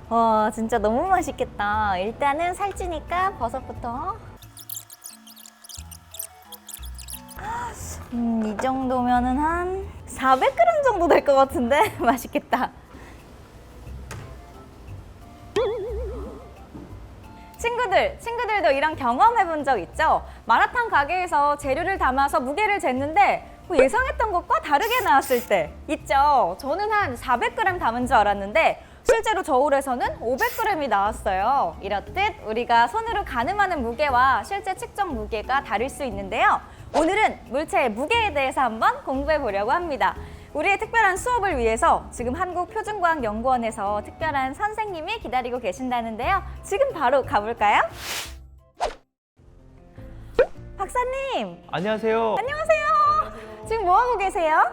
와, 진짜 너무 맛있겠다. 일단은 살찌니까 버섯부터. 이 정도면은 한 400g 정도 될 것 같은데? 맛있겠다. 친구들도 이런 경험 해본 적 있죠? 마라탕 가게에서 재료를 담아서 무게를 쟀는데 예상했던 것과 다르게 나왔을 때 있죠? 저는 한 400g 담은 줄 알았는데 실제로 저울에서는 500g이 나왔어요. 이렇듯 우리가 손으로 가늠하는 무게와 실제 측정 무게가 다를 수 있는데요. 오늘은 물체의 무게에 대해서 한번 공부해 보려고 합니다. 우리의 특별한 수업을 위해서 지금 한국표준과학연구원에서 특별한 선생님이 기다리고 계신다는데요. 지금 바로 가볼까요? 박사님! 안녕하세요. 안녕하세요. 지금 뭐 하고 계세요?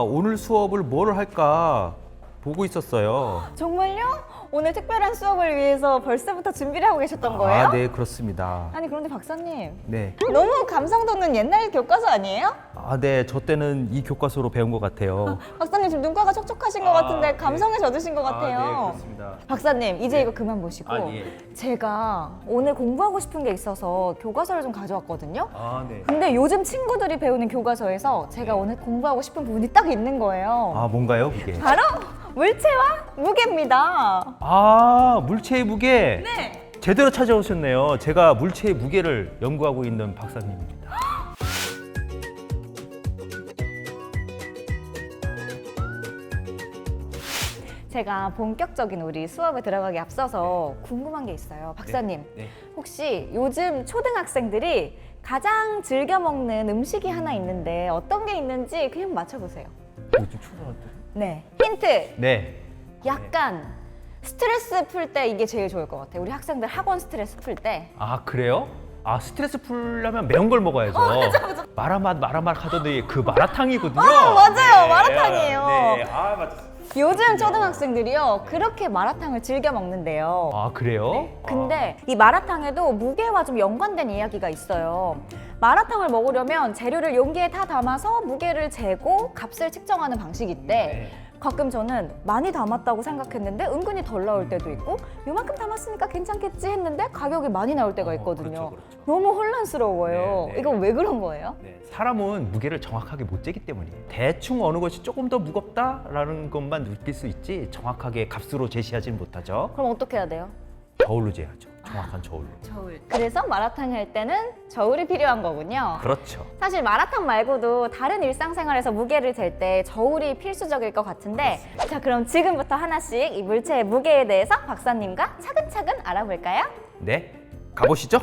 오늘 수업을 뭘 할까 보고 있었어요. 정말요? 오늘 특별한 수업을 위해서 벌써부터 준비를 하고 계셨던 거예요? 네, 그렇습니다. 아니 그런데 박사님, 네. 너무 감성 돋는 옛날 교과서 아니에요? 네, 저 때는 이 교과서로 배운 것 같아요. 박사님 지금 눈가가 촉촉하신 것 같은데 감성에 젖으신 것 같아요. 네, 그렇습니다. 박사님 이제 이거 그만 보시고 예. 제가 오늘 공부하고 싶은 게 있어서 교과서를 좀 가져왔거든요. 네. 근데 요즘 친구들이 배우는 교과서에서 제가 오늘 공부하고 싶은 부분이 딱 있는 거예요. 뭔가요, 그게? 바로 물체와 무게입니다. 물체의 무게. 네. 제대로 찾아오셨네요. 제가 물체의 무게를 연구하고 있는 박사님입니다. 제가 본격적인 우리 수업에 들어가기 앞서서 궁금한 게 있어요. 박사님, 네. 혹시 요즘 초등학생들이 가장 즐겨 먹는 음식이 하나 있는데 어떤 게 있는지 그냥 맞춰보세요. 요즘 초등학생? 네. 힌트! 네. 약간 스트레스 풀 때 이게 제일 좋을 것 같아요. 우리 학생들 학원 스트레스 풀 때. 그래요? 스트레스 풀려면 매운 걸 먹어야죠. 맞아. 마라맛 하던데 그 마라탕이거든요. 맞아요. 마라탕이에요. 네. 맞았어요. 요즘 초등학생들이요 그렇게 마라탕을 즐겨 먹는데요. 그래요? 근데 이 마라탕에도 무게와 좀 연관된 이야기가 있어요. 마라탕을 먹으려면 재료를 용기에 다 담아서 무게를 재고 값을 측정하는 방식이 있대. 가끔 저는 많이 담았다고 생각했는데 은근히 덜 나올 때도 있고 요만큼 담았으니까 괜찮겠지 했는데 가격이 많이 나올 때가 있거든요. 그렇죠. 너무 혼란스러워요. 네. 이건 왜 그런 거예요? 사람은 무게를 정확하게 못 재기 때문이에요. 대충 어느 것이 조금 더 무겁다라는 것만 느낄 수 있지 정확하게 값으로 제시하지는 못하죠. 그럼 어떻게 해야 돼요? 저울로 재야죠. 정확한 저울로. 저울. 그래서 마라탕 할 때는 저울이 필요한 거군요. 그렇죠. 사실 마라탕 말고도 다른 일상생활에서 무게를 잴 때 저울이 필수적일 것 같은데 자 그럼 지금부터 하나씩 이 물체의 무게에 대해서 박사님과 차근차근 알아볼까요? 네, 가보시죠.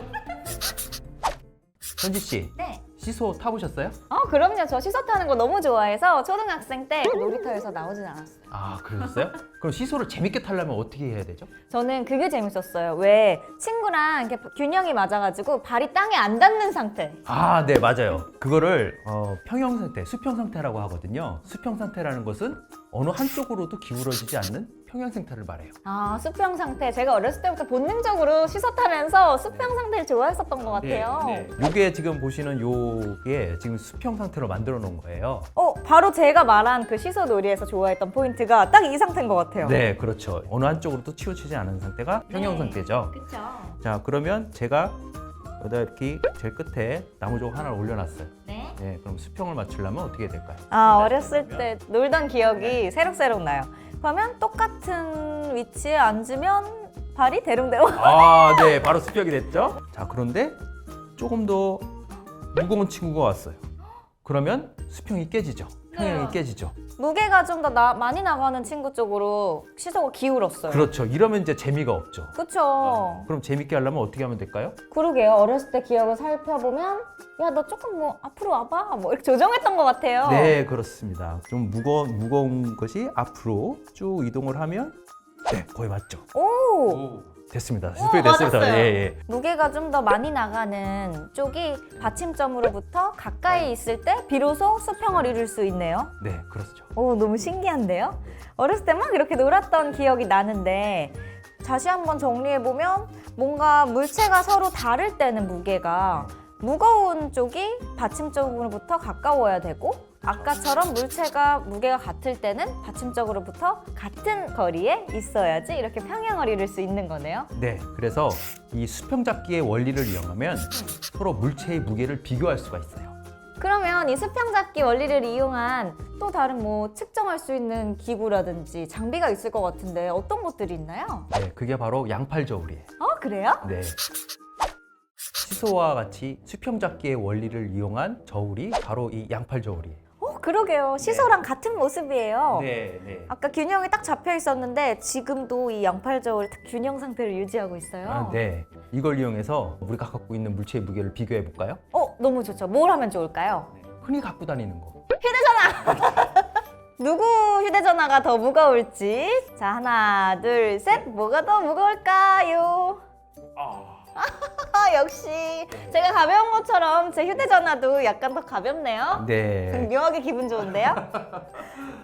현지 씨, 네. 시소 타보셨어요? 그럼요. 저 시소 타는 거 너무 좋아해서 초등학생 때 놀이터에서 나오진 않았어요. 그러셨어요? 그럼 시소를 재밌게 타려면 어떻게 해야 되죠? 저는 그게 재밌었어요. 왜 친구랑 이렇게 균형이 맞아가지고 발이 땅에 안 닿는 상태. 네, 맞아요. 그거를 평형 상태, 수평 상태라고 하거든요. 수평 상태라는 것은 어느 한쪽으로도 기울어지지 않는 평형 상태를 말해요. 수평 상태. 제가 어렸을 때부터 본능적으로 시소 타면서 수평 상태를 좋아했었던 것 같아요. 요게 지금 보시는 요게 지금 수평 상태로 만들어 놓은 거예요. 바로 제가 말한 그 시소 놀이에서 좋아했던 포인트가 딱 이 상태인 것 같아요. 네, 그렇죠. 어느 한쪽으로도 치우치지 않은 상태가 평형 상태죠. 그렇죠. 자, 그러면 제가 여기다 이렇게 제일 끝에 나무조각 하나를 올려놨어요. 네. 네, 그럼 수평을 맞추려면 어떻게 될까요? 어렸을 때 놀던 기억이 새록새록 나요. 그러면 똑같은 위치에 앉으면 발이 대롱대롱. 네, 바로 수평이 됐죠? 자, 그런데 조금 더 무거운 친구가 왔어요. 그러면 수평이 깨지죠. 평형이 깨지죠. 무게가 좀 더 많이 나가는 친구 쪽으로 시소가 기울었어요. 그렇죠. 이러면 이제 재미가 없죠. 그렇죠. 그럼 재밌게 하려면 어떻게 하면 될까요? 그러게요. 어렸을 때 기억을 살펴보면 야, 너 조금 앞으로 와봐. 이렇게 조정했던 것 같아요. 네, 그렇습니다. 좀 무거운 것이 앞으로 쭉 이동을 하면 네, 거의 맞죠. 오! 됐습니다. 수평이 됐습니다. 맞았어요. 예. 무게가 좀 더 많이 나가는 쪽이 받침점으로부터 가까이 있을 때 비로소 수평을 이룰 수 있네요. 네, 그렇죠. 너무 신기한데요? 어렸을 때 막 이렇게 놀았던 기억이 나는데 다시 한번 정리해보면 뭔가 물체가 서로 다를 때는 무게가 무거운 쪽이 받침점으로부터 가까워야 되고 아까처럼 물체가 무게가 같을 때는 받침적으로부터 같은 거리에 있어야지 이렇게 평행을 이룰 수 있는 거네요. 네, 그래서 이 수평잡기의 원리를 이용하면 서로 물체의 무게를 비교할 수가 있어요. 그러면 이 수평잡기 원리를 이용한 또 다른 뭐 측정할 수 있는 기구라든지 장비가 있을 것 같은데 어떤 것들이 있나요? 네, 그게 바로 양팔 저울이에요. 그래요? 네. 시소와 같이 수평잡기의 원리를 이용한 저울이 바로 이 양팔 저울이에요. 그러게요. 시소랑 같은 모습이에요. 네, 네. 아까 균형이 딱 잡혀 있었는데 지금도 이 양팔 저울이 딱 균형 상태를 유지하고 있어요. 네. 이걸 이용해서 우리가 갖고 있는 물체의 무게를 비교해 볼까요? 너무 좋죠. 뭘 하면 좋을까요? 흔히 갖고 다니는 거. 누구 휴대전화가 더 무거울지. 자, 하나, 둘, 셋. 뭐가 더 무거울까요? 역시 제가 가벼운 것처럼 제 휴대전화도 약간 더 가볍네요. 네. 묘하게 기분 좋은데요?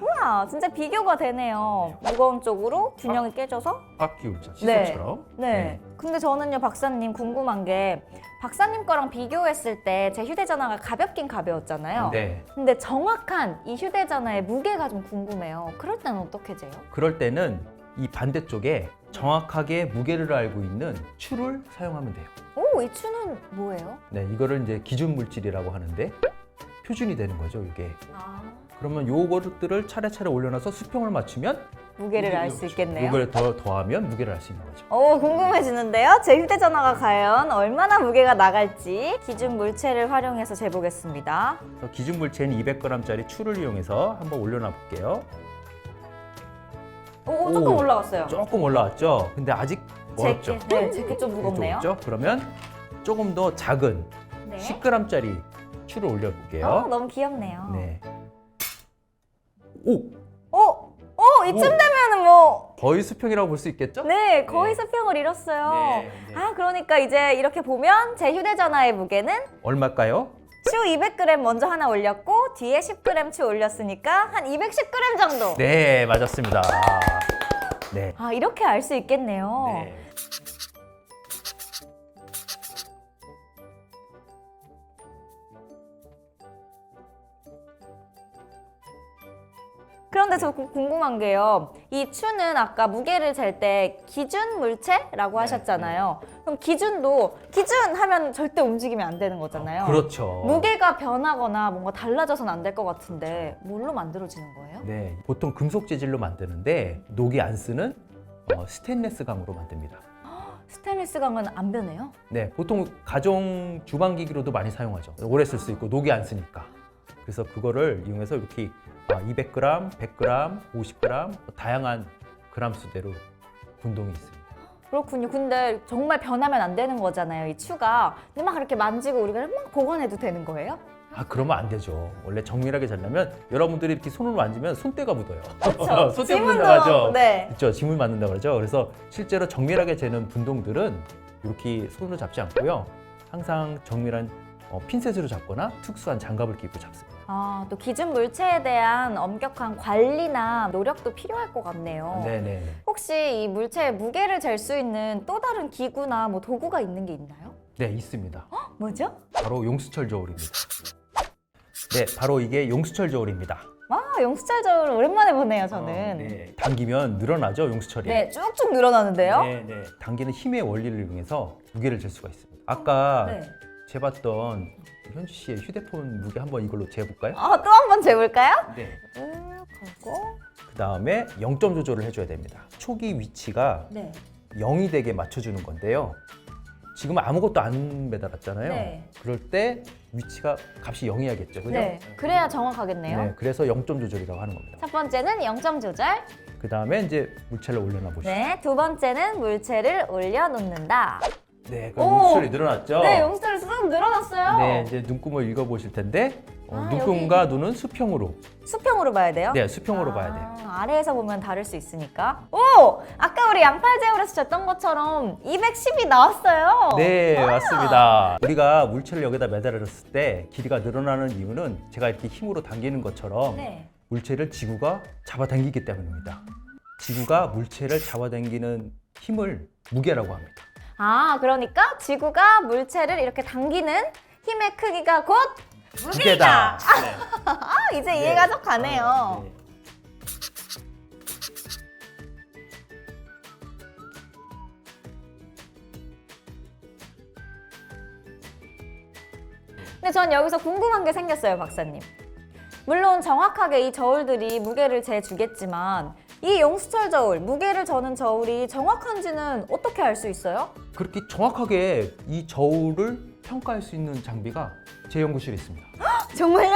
우와, 진짜 비교가 되네요. 무거운 쪽으로 균형이 깨져서. 확 기울죠. 시소처럼. 네. 근데 저는요, 박사님 궁금한 게 박사님 거랑 비교했을 때 제 휴대전화가 가볍긴 가벼웠잖아요. 네. 근데 정확한 이 휴대전화의 무게가 좀 궁금해요. 그럴 때는 어떻게 재요? 그럴 때는 이 반대쪽에 정확하게 무게를 알고 있는 추를 사용하면 돼요. 이 추는 뭐예요? 네, 이거를 이제 기준 물질이라고 하는데 표준이 되는 거죠, 이게. 그러면 요것들을 차례차례 올려놔서 수평을 맞추면 무게를 알 수 있겠네요. 이걸 더하면 무게를 알 수 있는 거죠. 궁금해지는데요? 제 휴대전화가 과연 얼마나 무게가 나갈지 기준 물체를 활용해서 재보겠습니다. 그래서 기준 물체는 200g짜리 추를 이용해서 한번 올려놔 볼게요. 조금 올라갔어요. 조금 올라왔죠? 근데 아직 멀었죠? 제게 좀 무겁네요. 죠 그러면 조금 더 작은 네. 10g짜리 추를 올려볼게요. 너무 귀엽네요. 네. 오! 이쯤 되면은 뭐 거의 수평이라고 볼 수 있겠죠? 네, 거의 수평을 이뤘어요. 네. 그러니까 이제 이렇게 보면 제 휴대전화의 무게는 얼마일까요? 추 200g 먼저 하나 올렸고 뒤에 10g 추 올렸으니까 한 210g 정도. 네, 맞았습니다. 네. 이렇게 알 수 있겠네요. 네. 그런데 저 궁금한 게요. 이 추는 아까 무게를 잴 때 기준 물체라고 하셨잖아요. 그럼 기준 하면 절대 움직이면 안 되는 거잖아요. 그렇죠. 무게가 변하거나 뭔가 달라져서는 안 될 것 같은데 뭘로 만들어지는 거예요? 네, 보통 금속 재질로 만드는데 녹이 안 쓰는 스테인리스 강으로 만듭니다. 스테인리스 강은 안 변해요? 네, 보통 가정 주방기기로도 많이 사용하죠. 오래 쓸 수 있고 녹이 안 쓰니까. 그래서 그거를 이용해서 이렇게 200g, 100g, 50g 다양한 그람 수대로 분동이 있습니다. 그렇군요. 근데 정말 변하면 안 되는 거잖아요, 이 추가. 근데 막 그렇게 만지고 우리가 막 보관해도 되는 거예요? 그러면 안 되죠. 원래 정밀하게 재려면 여러분들이 이렇게 손으로 만지면 손때가 묻어요. 그렇죠. 손때 지문도, 묻는다고 하죠. 네. 그렇죠. 지문 맞는다고 그러죠. 그래서 실제로 정밀하게 재는 분동들은 이렇게 손으로 잡지 않고요. 항상 정밀한 핀셋으로 잡거나 특수한 장갑을 끼고 잡습니다. 또 기준 물체에 대한 엄격한 관리나 노력도 필요할 것 같네요. 네네. 혹시 이 물체의 무게를 잴 수 있는 또 다른 기구나 뭐 도구가 있는 게 있나요? 네, 있습니다. 뭐죠? 바로 용수철 저울입니다. 네, 바로 이게 용수철 저울입니다. 용수철 저울 오랜만에 보네요, 저는. 네. 당기면 늘어나죠, 용수철이. 네, 쭉쭉 늘어나는데요? 네, 네. 당기는 힘의 원리를 이용해서 무게를 잴 수가 있습니다. 아까 네. 재봤던 현주 씨의 휴대폰 무게 한번 이걸로 재볼까요? 또 한 번 재볼까요? 네. 하고. 그 다음에 0점 조절을 해줘야 됩니다. 초기 위치가 네. 0이 되게 맞춰주는 건데요. 지금 아무것도 안 매달았잖아요. 네. 그럴 때 위치가 값이 0이야겠죠, 그죠? 네. 그래야 정확하겠네요. 네, 그래서 0점 조절이라고 하는 겁니다. 첫 번째는 0점 조절. 그 다음에 이제 물체를 올려놔 보시죠. 네. 두 번째는 물체를 올려놓는다. 네, 그럼 용수철이 늘어났죠? 네, 용수철이 쑥 늘어났어요. 네, 이제 눈금을 읽어보실 텐데 아, 눈금과 눈은 수평으로. 수평으로 봐야 돼요? 네, 수평으로 봐야 돼요. 아래에서 보면 다를 수 있으니까. 오! 아까 우리 양팔 제울에서 쳤던 것처럼 210이 나왔어요. 네, 맞습니다. 우리가 물체를 여기다 매달았을 때 길이가 늘어나는 이유는 제가 이렇게 힘으로 당기는 것처럼 네. 물체를 지구가 잡아당기기 때문입니다. 지구가 물체를 잡아당기는 힘을 무게라고 합니다. 그러니까 지구가 물체를 이렇게 당기는 힘의 크기가 곧 무게다. 네. 아, 이제 이해가 쏙 가네요. 네. 근데 전 여기서 궁금한 게 생겼어요, 박사님. 물론 정확하게 이 저울들이 무게를 재주겠지만 이 용수철 저울, 무게를 저는 저울이 정확한지는 어떻게 알 수 있어요? 그렇게 정확하게 이 저울을 평가할 수 있는 장비가 제 연구실에 있습니다. 정말요?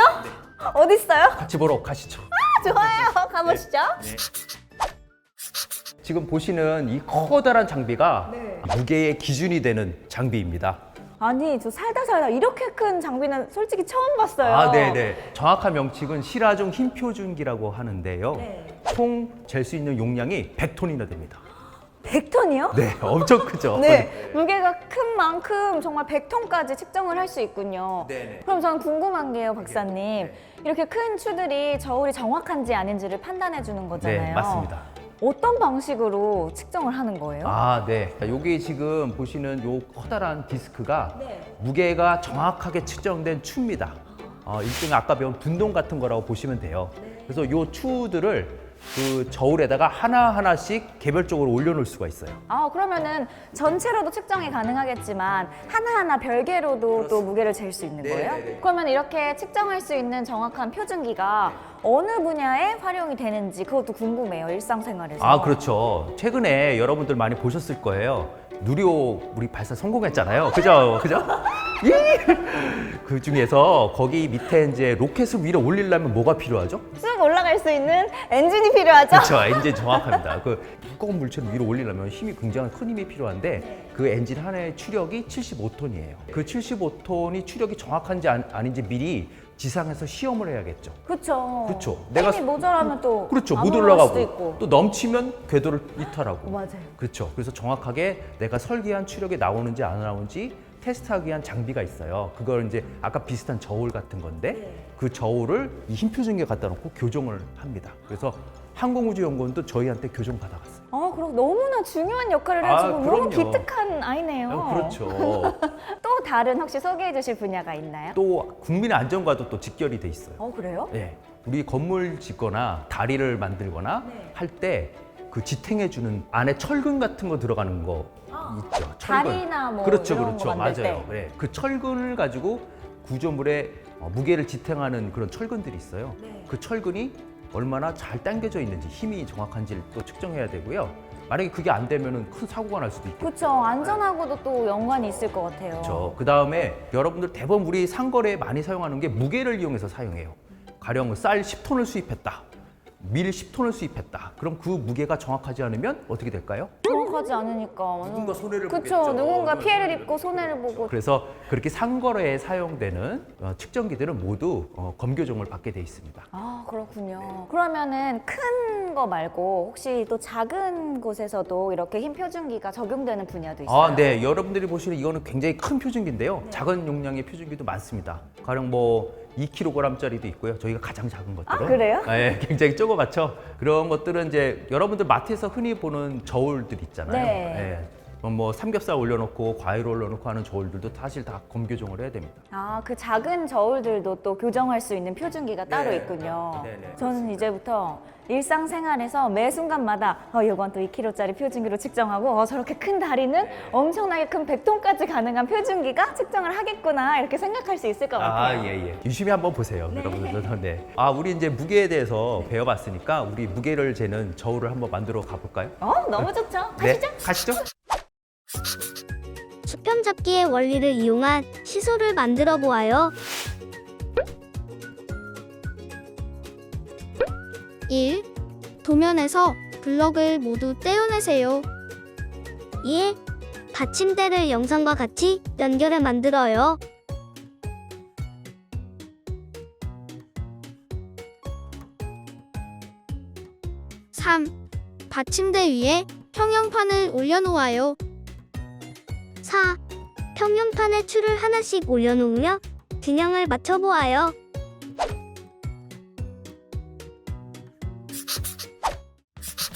어디 있어요? 같이 보러 가시죠. 좋아요. 가보시죠. 지금 보시는 이 커다란 장비가 네. 무게의 기준이 되는 장비입니다. 아니, 저 살다 이렇게 큰 장비는 솔직히 처음 봤어요. 아, 네네. 정확한 명칭은 실화중 힘표준기라고 하는데요. 네. 총 잴 수 있는 용량이 100톤이나 됩니다. 100톤이요? 네, 엄청 크죠. 네. 무게가 큰 만큼 정말 100톤까지 측정을 할 수 있군요. 네네. 그럼 저는 궁금한 게요, 박사님. 이렇게 큰 추들이 저울이 정확한지 아닌지를 판단해 주는 거잖아요. 네, 맞습니다. 어떤 방식으로 측정을 하는 거예요? 아, 네. 여기 지금 보시는 요 커다란 디스크가 네. 무게가 정확하게 측정된 추입니다. 일종의 아까 배운 분동 같은 거라고 보시면 돼요. 그래서 요 추들을 그 저울에다가 하나하나씩 개별적으로 올려놓을 수가 있어요. 아, 그러면은 전체로도 측정이 가능하겠지만 하나하나 별개로도 또 무게를 잴 수 있는 거예요? 네네네. 그러면 이렇게 측정할 수 있는 정확한 표준기가 어느 분야에 활용이 되는지 그것도 궁금해요, 일상생활에서. 아, 그렇죠. 최근에 여러분들 많이 보셨을 거예요. 누리호 우리 발사 성공했잖아요. 그죠? 그죠? 그 중에서 거기 밑에 이제 로켓을 위로 올리려면 뭐가 필요하죠? 쑥 올라갈 수 있는 엔진이 필요하죠? 그렇죠. 엔진 정확합니다. 그 무거운 물체를 위로 올리려면 힘이 굉장히 큰 힘이 필요한데 그 엔진 하나의 추력이 75톤이에요. 그 75톤이 추력이 정확한지 아닌지 미리 지상에서 시험을 해야겠죠. 그렇죠. 그렇죠. 힘이 모자라면 또 그렇죠. 안 못 올라갈 수도 올라가고 있고. 또 넘치면 궤도를 이탈하고. 맞아요. 그렇죠. 그래서 정확하게 내가 설계한 추력이 나오는지 안 나오는지 테스트하기 위한 장비가 있어요. 그걸 이제 아까 비슷한 저울 같은 건데 그 저울을 이 힘표준기에 갖다 놓고 교정을 합니다. 그래서 항공우주연구원도 저희한테 교정 받아갔어요. 아, 그럼 너무나 중요한 역할을 아, 해주고 너무 그럼요. 기특한 아이네요. 그렇죠. 또 다른 혹시 소개해 주실 분야가 있나요? 또 국민의 안전과도 또 직결이 돼 있어요. 그래요? 네. 우리 건물 짓거나 다리를 만들거나 네. 할 때 그 지탱해주는 안에 철근 같은 거 들어가는 거 있죠. 철근. 다리나 뭐 그렇죠, 이런 그렇죠. 거 만들 맞아요. 때. 네. 그 철근을 가지고 구조물의 무게를 지탱하는 그런 철근들이 있어요. 네. 그 철근이 얼마나 잘 당겨져 있는지 힘이 정확한지를 또 측정해야 되고요. 만약에 그게 안 되면은 큰 사고가 날 수도 있고. 그렇죠. 안전하고도 또 연관이 있을 것 같아요. 그렇죠. 그 다음에 여러분들 대부분 우리 상거래에 많이 사용하는 게 무게를 이용해서 사용해요. 가령 쌀 10톤을 수입했다. 밀 10톤을 수입했다. 그럼 그 무게가 정확하지 않으면 어떻게 될까요? 정확하지 않으니까. 누군가 손해를 그렇죠. 보겠죠. 누군가 피해를 입고 손해를 보고. 그래서 그렇게 상거래에 사용되는 측정기들은 모두 검교정을 받게 돼 있습니다. 아, 그렇군요. 그러면은 큰 거 말고 혹시 또 작은 곳에서도 이렇게 힘 표준기가 적용되는 분야도 있어요? 아, 네. 여러분들이 보시는 이거는 굉장히 큰 표준기인데요. 작은 용량의 표준기도 많습니다. 가령 뭐 2kg짜리도 있고요. 저희가 가장 작은 것들은. 아, 그래요? 네, 굉장히 조그맣죠. 그런 것들은 이제 여러분들 마트에서 흔히 보는 저울들 있잖아요. 네. 뭐 삼겹살 올려놓고 과일 올려놓고 하는 저울들도 사실 다 검교정을 해야 됩니다. 아, 그 작은 저울들도 또 교정할 수 있는 표준기가 따로 네. 있군요. 네, 저는 이제부터 일상생활에서 매 순간마다 이건 또 2kg짜리 표준기로 측정하고 저렇게 큰 다리는 엄청나게 큰 100톤까지 가능한 표준기가 측정을 하겠구나 이렇게 생각할 수 있을 것 같아요. 아, 예. 유심히 한번 보세요, 여러분들도. 네. 아, 우리 이제 무게에 대해서 배워봤으니까 우리 무게를 재는 저울을 한번 만들어 가볼까요? 너무 좋죠. 네, 가시죠. 가시죠. 수평 잡기의 원리를 이용한 시소를 만들어 보아요. 1. 도면에서 블럭을 모두 떼어내세요. 2. 받침대를 영상과 같이 연결해 만들어요. 3. 받침대 위에 평형판을 올려놓아요. 4. 평형판에 추를 하나씩 올려놓으며 균형을 맞춰보아요.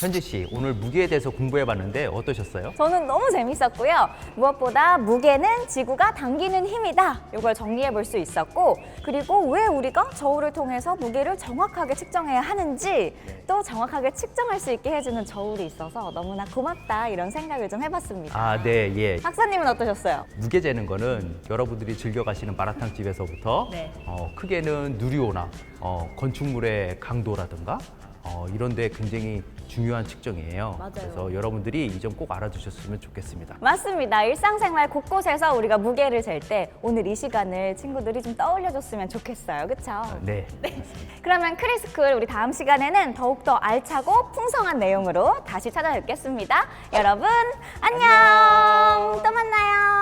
현지 씨, 오늘 무게에 대해서 공부해봤는데 어떠셨어요? 저는 너무 재밌었고요. 무엇보다 무게는 지구가 당기는 힘이다. 이걸 정리해 볼 수 있었고, 그리고 왜 우리가 저울을 통해서 무게를 정확하게 측정해야 하는지, 또 정확하게 측정할 수 있게 해주는 저울이 있어서 너무나 고맙다 이런 생각을 좀 해봤습니다. 아, 네, 예. 박사님은 어떠셨어요? 무게 재는 거는 여러분들이 즐겨 가시는 마라탕 집에서부터 네. 크게는 누리호나 건축물의 강도라든가 이런 데 굉장히 중요한 측정이에요. 맞아요. 그래서 여러분들이 이 점 꼭 알아두셨으면 좋겠습니다. 맞습니다. 일상생활 곳곳에서 우리가 무게를 잴 때 오늘 이 시간을 친구들이 좀 떠올려줬으면 좋겠어요. 그쵸? 네. 그러면 크리스쿨 우리 다음 시간에는 더욱더 알차고 풍성한 내용으로 다시 찾아뵙겠습니다. 여러분 안녕. 또 만나요.